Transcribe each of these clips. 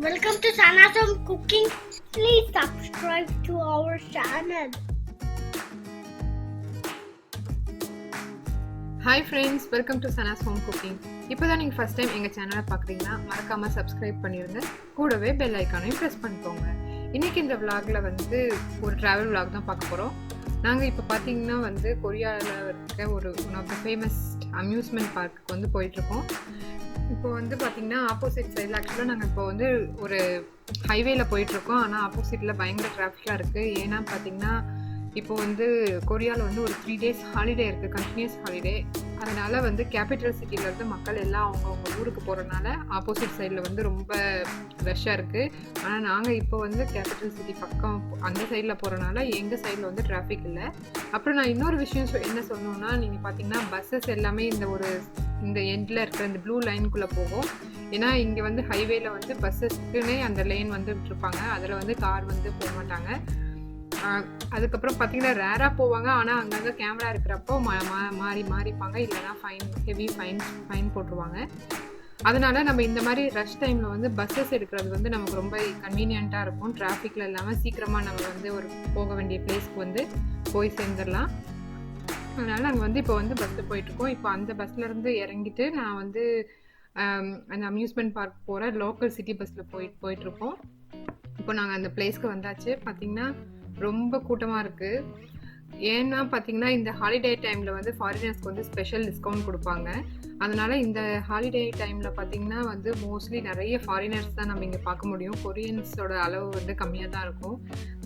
Welcome to sanashomecooking. Please subscribe to our channel. Hi friends, welcome to sanashomecooking. இப்போதான் நீங்கள் first time எங்கள் சேனலை பார்க்குறீங்கன்னா மறக்காமல் சப்ஸ்கிரைப் பண்ணிடுங்க. கூடவே பெல் ஐக்கானையும் ப்ரெஸ் பண்ணிக்கோங்க. இன்றைக்கி இந்த விளாகில் ஒரு ட்ராவல் விளாக் தான் பார்க்க போகிறோம். நாங்கள் இப்போ பார்த்தீங்கன்னா கொரியாவில் இருக்க one of the famous amusement பார்க்குக்கு போயிட்டுருக்கோம். இப்போ பார்த்தீங்கன்னா ஆப்போசிட் சைடில் ஆக்சுவலாக நாங்கள் இப்போ ஒரு ஹைவேல போயிட்டுருக்கோம். ஆனால் ஆப்போசிட்டில் பயங்கர டிராஃபிக்காக இருக்குது. ஏன்னா பார்த்தீங்கன்னா இப்போ கொரியாவில் ஒரு 3 days ஹாலிடே இருக்குது, கண்டினியூஸ் ஹாலிடே. அதனால் கேபிட்டல் சிட்டியிலேருந்து மக்கள் எல்லாம் அவங்கவுங்க ஊருக்கு போகிறனால ஆப்போசிட் சைடில் ரொம்ப ரஷ்ஷாக இருக்குது. ஆனால் நாங்கள் இப்போ கேபிட்டல் சிட்டி பக்கம் அந்த சைடில் போகிறனால எங்கள் சைடில் டிராஃபிக் இல்லை. அப்புறம் நான் இன்னொரு விஷயம் என்ன சொல்லணுன்னா, நீங்கள் பார்த்தீங்கன்னா பஸ்ஸஸ் எல்லாமே இந்த எண்டில் இருக்கிற இந்த ப்ளூ லைனுக்குள்ளே போகும். ஏன்னா இங்கே ஹைவேல பஸ்ஸஸ்க்குன்னே அந்த லைன் விட்டுருப்பாங்க. அதில் கார் போக மாட்டாங்க. அதுக்கப்புறம் பார்த்தீங்கன்னா ரேராக போவாங்க. ஆனால் அங்கங்கே கேமரா இருக்கிறப்போ மாறிப்பாங்க, இல்லைனா ஹெவி ஃபைன் போட்டுருவாங்க. அதனால் நம்ம இந்த மாதிரி ரஷ் டைமில் பஸ்ஸஸ் எடுக்கிறது நமக்கு ரொம்ப கன்வீனியண்ட்டாக இருக்கும். டிராஃபிக்கில் இல்லாமல் சீக்கிரமாக நம்ம ஒரு போக வேண்டிய பிளேஸ்க்கு போய் சேர்ந்துடலாம். அதனால் நாங்கள் இப்போ பஸ்ஸில் போயிட்டுருக்கோம். இப்போ அந்த பஸ்லேருந்து இறங்கிட்டு நான் அந்த அம்யூஸ்மெண்ட் பார்க் போகிற லோக்கல் சிட்டி பஸ்ஸில் போயிட்டுருக்கோம். இப்போ நாங்கள் அந்த பிளேஸ்க்கு வந்தாச்சு. பார்த்திங்கன்னா ரொம்ப கூட்டமாக இருக்குது. ஏன்னா பார்த்தீங்கன்னா இந்த ஹாலிடே டைமில் ஃபாரினர்ஸ்க்கு ஸ்பெஷல் டிஸ்கவுண்ட் கொடுப்பாங்க. அதனால் இந்த ஹாலிடே டைமில் பார்த்தீங்கன்னா மோஸ்ட்லி நிறைய ஃபாரினர்ஸ் தான் நம்ம இங்கே பார்க்க முடியும். கொரியன்ஸோட அளவு கம்மியாக தான் இருக்கும்.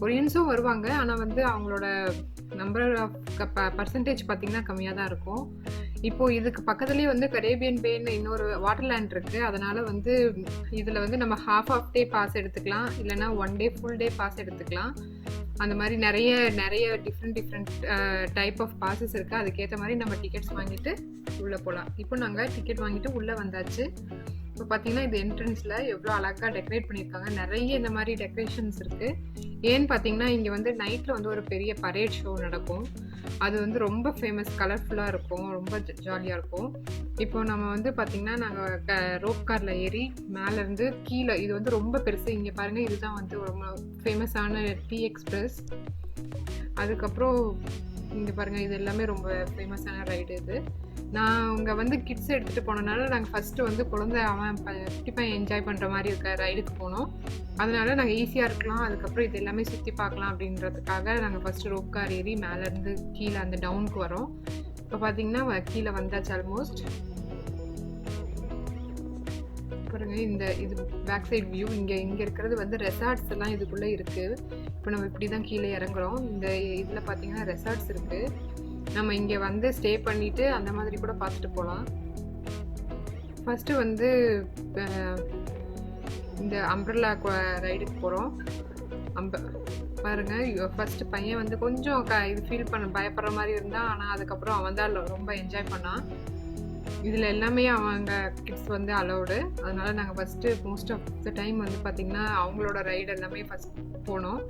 கொரியன்ஸும் வருவாங்க, ஆனால் அவங்களோட நம்பர் ஆஃப் பர்சன்டேஜ் பார்த்திங்கன்னா கம்மியாக தான் இருக்கும். இப்போது இதுக்கு பக்கத்துலேயே கரேபியன் பேன்னு இன்னொரு வாட்டர்லேண்ட் இருக்குது. அதனால் இதில் நம்ம half டே பாஸ் எடுத்துக்கலாம், இல்லைனா 1 day ஃபுல் டே பாஸ் எடுத்துக்கலாம். அந்த மாதிரி நிறைய டிஃப்ரெண்ட் டைப் ஆஃப் பாசஸ் இருக்குது. அதுக்கேற்ற மாதிரி நம்ம டிக்கெட்ஸ் வாங்கிட்டு உள்ளே போகலாம். இப்போ நாங்கள் டிக்கெட் வாங்கிட்டு உள்ளே வந்தாச்சு. இப்போ பார்த்தீங்கன்னா இது என்ட்ரன்ஸில் எவ்வளோ அழகாக டெக்கரேட் பண்ணியிருக்காங்க. நிறைய இந்த மாதிரி டெக்கரேஷன்ஸ் இருக்குது. ஏன்னு பார்த்தீங்கன்னா இங்கே நைட்டில் ஒரு பெரிய பரேட் ஷோ நடக்கும். அது ரொம்ப ஃபேமஸ், கலர்ஃபுல்லாக இருக்கும், ரொம்ப ஜாலியாக இருக்கும். இப்போ நம்ம பார்த்தீங்கன்னா நாங்கள் ரோப் காரில் ஏறி மேலேருந்து கீழே, இது ரொம்ப பெருசு. இங்கே பாருங்கள், இதுதான் ரொம்ப ஃபேமஸான டீ எக்ஸ்பிரஸ். அதுக்கப்புறம் இங்கே பாருங்கள், இது எல்லாமே ரொம்ப ஃபேமஸான ரைடு. இது நாங்கள் கிட்ஸ் எடுத்துகிட்டு போனனால நாங்கள் ஃபஸ்ட்டு குழந்தை குட்டி பையன் என்ஜாய் பண்ணுற மாதிரி இருக்க ரைடுக்கு போனோம். அதனால் நாங்கள் ஈஸியாக இருக்கலாம், அதுக்கப்புறம் இது எல்லாமே சுற்றி பார்க்கலாம் அப்படின்றதுக்காக நாங்கள் ஃபஸ்ட்டு ரோப் கார் ஏறி மேலேருந்து கீழே அந்த டவுனுக்கு வரோம். இப்போ பார்த்தீங்கன்னா கீழே வந்தாச்சு ஆல்மோஸ்ட். பாருங்க, இது பேக் சைட் வியூ. இங்கே இருக்கிறது ரெசார்ட்ஸ் எல்லாம் இதுக்குள்ளே இருக்குது. இப்போ நம்ம இப்படி தான் கீழே இறங்குறோம். இந்த இதில் பார்த்தீங்கன்னா ரெசார்ட்ஸ் இருக்குது. நம்ம இங்கே ஸ்டே பண்ணிவிட்டு அந்த மாதிரி கூட பார்த்துட்டு போகலாம். ஃபஸ்ட்டு இந்த அம்ப்ரெல்லா ரைடுக்கு போகிறோம். பாருங்கள், ஃபஸ்ட்டு பையன் கொஞ்சம் இது ஃபீல் பயப்படுற மாதிரி இருந்தான். ஆனால் அதுக்கப்புறம் அவன் தான் ரொம்ப என்ஜாய் பண்ணான். இதில் எல்லாமே அவங்க கிட்ஸ் அலௌடு. அதனால் நாங்கள் first most of the time பார்த்திங்கன்னா அவங்களோட ரைடு எல்லாமே ஃபஸ்ட் போனோம்.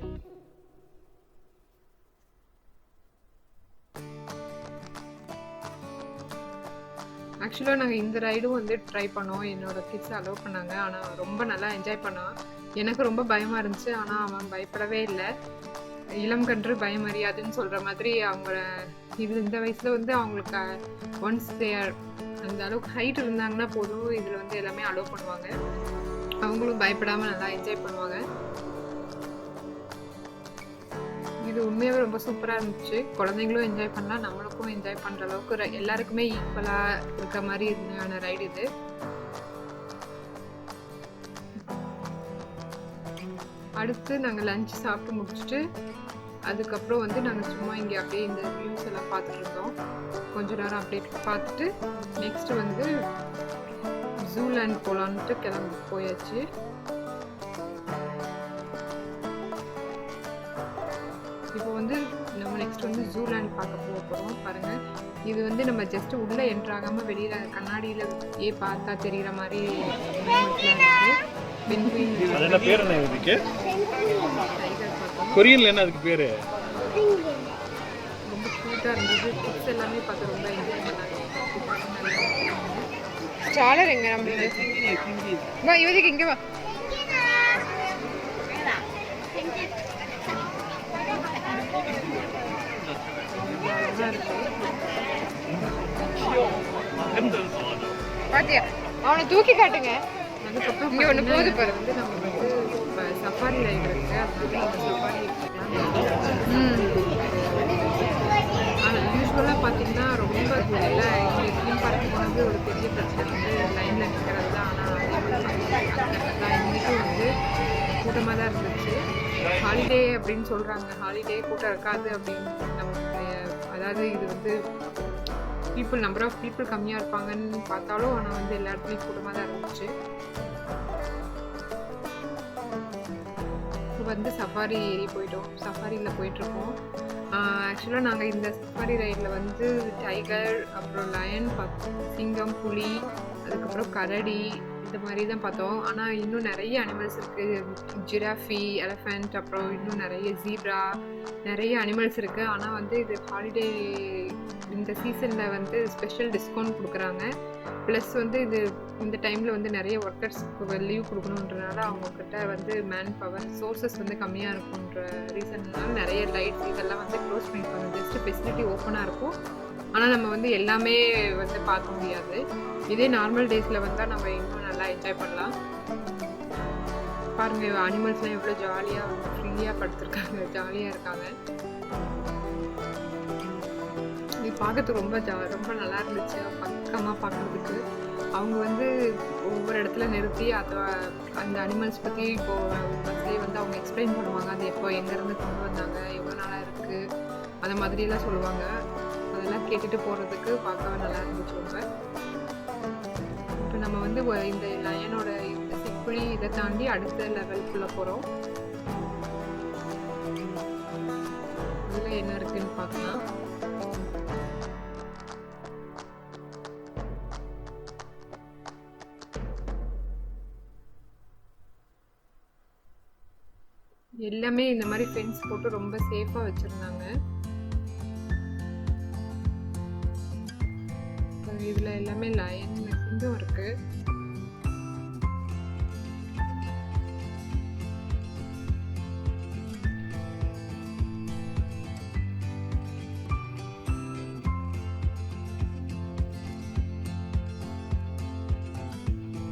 ஆக்சுவலாக நாங்கள் இந்த ரைடும் ட்ரை பண்ணோம். என்னோட கிட்ஸ் அலோவ் பண்ணாங்க. ஆனால் ரொம்ப நல்லா என்ஜாய் பண்ணான். எனக்கு ரொம்ப பயமாக இருந்துச்சு, ஆனால் அவன் பயப்படவே இல்லை. இளம் கன்று பயம் அறியாதுன்னு சொல்கிற மாதிரி அவங்க இந்த வயசில் அவங்களுக்கு ஒன்ஸ் அந்த அளவுக்கு ஹைட் இருந்தாங்கன்னா போதும், இதில் எல்லாமே அலோவ் பண்ணுவாங்க. அவங்களும் பயப்படாமல் நல்லா என்ஜாய் பண்ணுவாங்க. இது உண்மையாகவே ரொம்ப சூப்பராக இருந்துச்சு. குழந்தைங்களும் என்ஜாய் பண்ணலாம், நம்மளுக்கும் என்ஜாய் பண்ணுற அளவுக்கு எல்லாருக்குமே ஈக்குவலாக இருக்க மாதிரி இருந்த ரைடு இது. அடுத்து நாங்கள் லஞ்ச் சாப்பிட்டு முடிச்சுட்டு அதுக்கப்புறம் நாங்கள் சும்மா இங்கே அப்படியே இந்த வியூஸ் எல்லாம் பார்த்துட்டு இருந்தோம். கொஞ்ச நேரம் அப்படியே பார்த்துட்டு நெக்ஸ்ட்டு ஜூலேண்ட் போகலான்ட்டு கிளம்பி போயாச்சு. இப்போ நம்ம நெக்ஸ்ட் ஜூலேண்ட் பார்க்க போகிறோம். பாருங்கள், இது நம்ம ஜஸ்ட்டு உள்ளே என்ட்ராகாமல் வெளியில் கண்ணாடியில் பார்த்தா தெரிகிற மாதிரி கொரியன்ல என்ன அதுக்கு பேரு? ரொம்ப க்யூட்டாக இருந்தது. கிட்ஸ் எல்லாமே பார்த்து ரொம்ப என்ஜாய் பண்ணாங்க. ஸ்டாலர் எங்கே நம்மளுக்கு? வா யுவதிக்கு இங்கே வா. அவனை தூக்கி காட்டுங்க. அதுக்கப்புறம் இங்கே ஒன்று போகுது பாரு. வந்து நம்ம வந்து சஃபாரி ரைடு இருக்கு, அதனால நம்ம சஃபாரி ஆனால் யூஸ்வலாக பார்த்தீங்கன்னா ரொம்ப எல்லாம் இங்கே தீம் பார்க் போனது ஒரு பெரிய பிரச்சனை வந்து லைனில் நிற்கிறது தான். ஆனால் இன்றைக்கும் வந்து கூட்டமாக தான் இருந்துச்சு. ஹாலிடே அப்படின்னு சொல்கிறாங்க, ஹாலிடே கூட்டம் இருக்காது அப்படின்னு நம்மளுடைய, அதாவது இது வந்து நம்பர் ஆஃப் பீப்புள் கம்மியாக இருப்பாங்கன்னு பார்த்தாலும் ஆனால் வந்து எல்லா இடத்துலையும் கூட்டமாக தான் இருந்துச்சு. இப்போ வந்து சஃபாரி ஏறி போயிட்டோம், சஃபாரியில் போயிட்டுருக்கோம். ஆக்சுவலாக நாங்கள் இந்த சஃபாரி ரைடில் வந்து டைகர், அப்புறம் லயன், சிங்கம், புலி, அதுக்கப்புறம் கரடி இந்த மாதிரி தான் பார்த்தோம். ஆனால் இன்னும் நிறைய அனிமல்ஸ் இருக்குது, ஜிராஃபி, எலஃபெண்ட், அப்புறம் இன்னும் நிறைய ஜீப்ரா, நிறைய அனிமல்ஸ் இருக்குது. ஆனால் வந்து இது ஹாலிடே இந்த சீசனில் வந்து ஸ்பெஷல் டிஸ்கவுண்ட் கொடுக்குறாங்க. ப்ளஸ் வந்து இது இந்த டைமில் வந்து நிறைய ஒர்க்கர்ஸ்க்கு லீவ் கொடுக்கணுன்றனால அவங்கக்கிட்ட வந்து மேன் பவர் சோர்ஸஸ் வந்து கம்மியாக இருக்குன்ற ரீசன்னால நிறைய லைட்ஸ் இதெல்லாம் வந்து க்ளோஸ் பண்ணிப்பாங்க. ஜஸ்ட் ஃபெசிலிட்டி ஓப்பனாக இருக்கும், ஆனால் நம்ம வந்து எல்லாமே வந்து பார்க்க முடியாது. இதே நார்மல் டேஸில் வந்தால் நம்ம இன்னும் நல்லா என்ஜாய் பண்ணலாம். பாருங்கள், அனிமல்ஸ்லாம் எவ்வளோ ஜாலியாக வந்து ஃப்ரீயாக படுத்துருக்காங்க, ஜாலியாக இருக்காங்க. இது பார்க்கறதுக்கு ரொம்ப நல்லா இருந்துச்சு, பக்கமாக பார்க்குறதுக்கு. அவங்க வந்து ஒவ்வொரு இடத்துல நிறுத்தி அந்த அனிமல்ஸ் பற்றி இப்போது பஸ்லேயே வந்து அவங்க எக்ஸ்பிளைன் பண்ணுவாங்க. அது எப்போ எங்கேருந்து கொண்டு வந்தாங்க, எவ்வளோ நாளாக இருக்குது, அந்த மாதிரியெல்லாம் சொல்லுவாங்க. அதெல்லாம் கேட்டுட்டு போகிறதுக்கு பார்க்கவே நல்லா இருந்துச்சு ரொம்ப. இப்போ நம்ம வந்து இந்த லயனோட இந்த சிப்புளி இதை தாண்டி அடுத்த லெவலுக்குள்ளே போகிறோம். இதில் என்ன இருக்குன்னு பார்க்கலாம். எல்லாமே இந்த மாதிரி ஃபென்ஸ் போட்டு ரொம்ப சேஃபாக வச்சுருந்தாங்க. இதில் எல்லாமே லயன், சிங்கம் இருக்கு.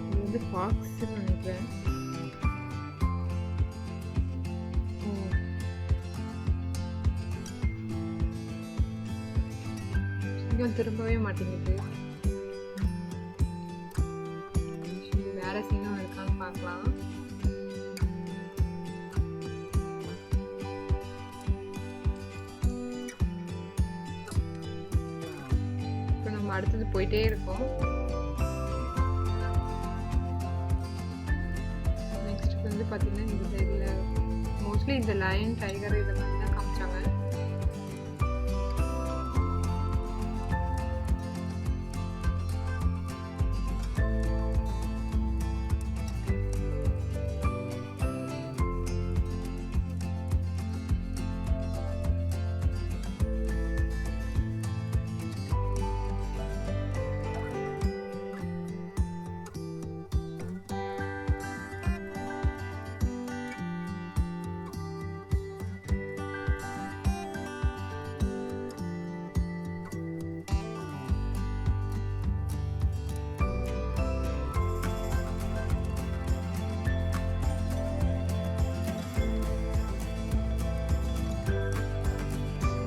இது வந்து ஃபாக்ஸ் நினைக்கிறேன். திரும்பவே மாட்டேங்குது. வேற சிங்கம் இருக்கான்னு பார்க்கலாம். இப்போ நம்ம அடுத்தது போயிட்டே இருக்கோம். நெக்ஸ்ட் வந்து பார்த்தீங்கன்னா இந்த சைடில் மோஸ்ட்லி இந்த லயன், டைகர் இதை மாதிரி தான் காமிச்சாங்க.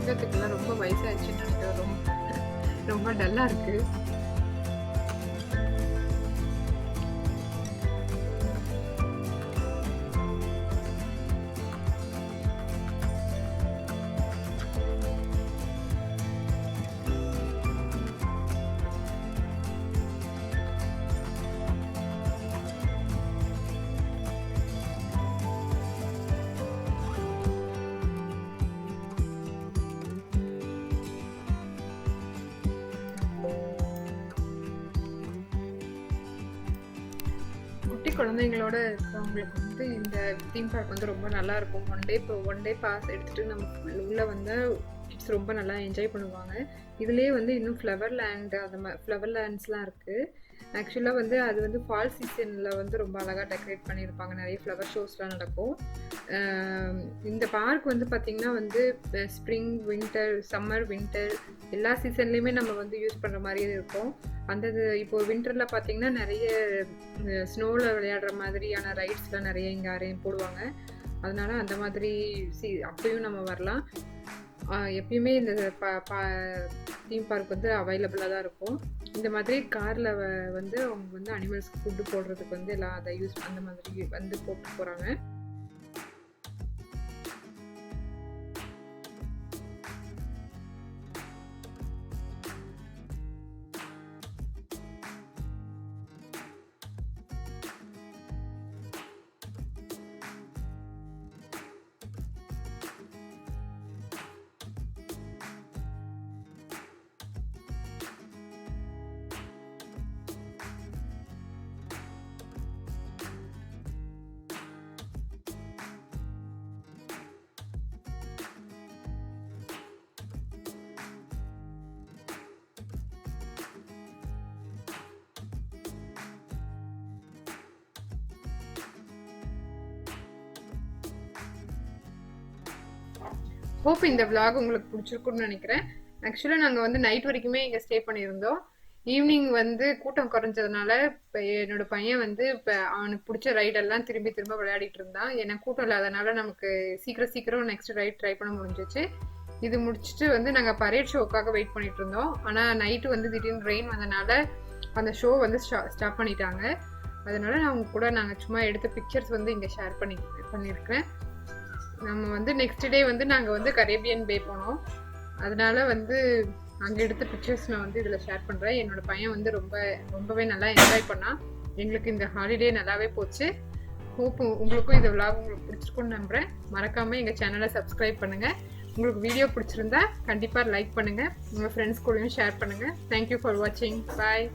சிங்கத்துக்கெல்லாம் ரொம்ப வயசாச்சுன்னு நினைக்கிறேன், ரொம்ப டல்லாக இருக்குது. குழந்தைங்களோட இருக்கிறவங்களுக்கு வந்து இந்த தீம் பார்க் வந்து ரொம்ப நல்லா இருக்கும். ஒன் டே பாஸ் எடுத்துட்டு நம்ம உள்ள வந்து கிட்ஸ் ரொம்ப நல்லா என்ஜாய் பண்ணுவாங்க. இதுலேயே வந்து இன்னும் ஃப்ளவர் லேண்ட், அந்த மாதிரி ஃப்ளவர் லேண்ட்ஸ்லாம் இருக்குது. ஆக்சுவலாக வந்து அது வந்து ஃபால் சீசனில் வந்து ரொம்ப அழகாக டெக்கரேட் பண்ணியிருப்பாங்க, நிறைய ஃப்ளவர் ஷோஸ்லாம் நடக்கும். இந்த பார்க் வந்து பார்த்திங்கன்னா வந்து ஸ்ப்ரிங், வின்டர், சம்மர், வின்டர் எல்லா சீசன்லேயுமே நம்ம வந்து யூஸ் பண்ணுற மாதிரியே இருக்கும். அந்த இப்போ வின்டரில் பார்த்திங்கன்னா நிறைய ஸ்னோவில் விளையாடுற மாதிரியான ரைட்ஸ்லாம் நிறைய இங்கே அரேஞ்ச் போடுவாங்க. அதனால அந்த மாதிரி அப்பயும் நம்ம வரலாம். எப்பயுமே இந்த தீம் பார்க் வந்து அவைலபிளாக தான் இருக்கும். இந்த மாதிரி காரில் வந்து அவங்க வந்து அனிமல்ஸ்க்கு ஃபுட்டு போடுறதுக்கு வந்து எல்லாம் அதை யூஸ் அந்த மாதிரி வந்து போட்டு போகிறாங்க. ஹோப் இந்த விளாக் உங்களுக்கு பிடிச்சிருக்குன்னு நினைக்கிறேன். ஆக்சுவலாக நாங்கள் வந்து நைட் வரைக்குமே இங்கே ஸ்டே பண்ணியிருந்தோம். ஈவினிங் வந்து கூட்டம் குறைஞ்சதுனால இப்போ என்னோட பையன் வந்து இப்போ அவனுக்கு பிடிச்ச ரைடெல்லாம் திரும்பி திரும்ப விளையாடிட்டு இருந்தான். ஏன்னா கூட்டம் இல்லாதனால நமக்கு சீக்கிரம் நெக்ஸ்ட் ரைட் ட்ரை பண்ண முடிஞ்சிச்சு. இது முடிச்சுட்டு வந்து நாங்கள் பரேட் ஷோக்காக வெயிட் பண்ணிட்டு இருந்தோம். ஆனால் நைட்டு வந்து திடீர்னு ரெயின் வந்தனால அந்த ஷோ வந்து ஸ்டாப் பண்ணிட்டாங்க. அதனால அவங்க கூட நாங்கள் சும்மா எடுத்த பிக்சர்ஸ் வந்து இங்கே ஷேர் பண்ணியிருக்கிறேன். நம்ம வந்து நெக்ஸ்ட் டே வந்து நாங்கள் வந்து கரேபியன் பே போனோம். அதனால வந்து அங்கே எடுத்த பிக்சர்ஸ் நான் வந்து இதில் ஷேர் பண்ணுறேன். என்னோட பையன் வந்து ரொம்பவே நல்லா என்ஜாய் பண்ணான். எங்களுக்கு இந்த ஹாலிடே நல்லாவே போச்சு. ஹோப் உங்களுக்கும் இந்த விளாக் உங்களுக்கு பிடிச்சிருக்குன்னு நம்புகிறேன். மறக்காமல் எங்கள் சேனலை சப்ஸ்கிரைப் பண்ணுங்கள். உங்களுக்கு வீடியோ பிடிச்சிருந்தா கண்டிப்பாக லைக் பண்ணுங்கள். உங்கள் ஃப்ரெண்ட்ஸ் கூடயும் ஷேர் பண்ணுங்கள். தேங்க்யூ ஃபார் வாட்சிங். பாய்.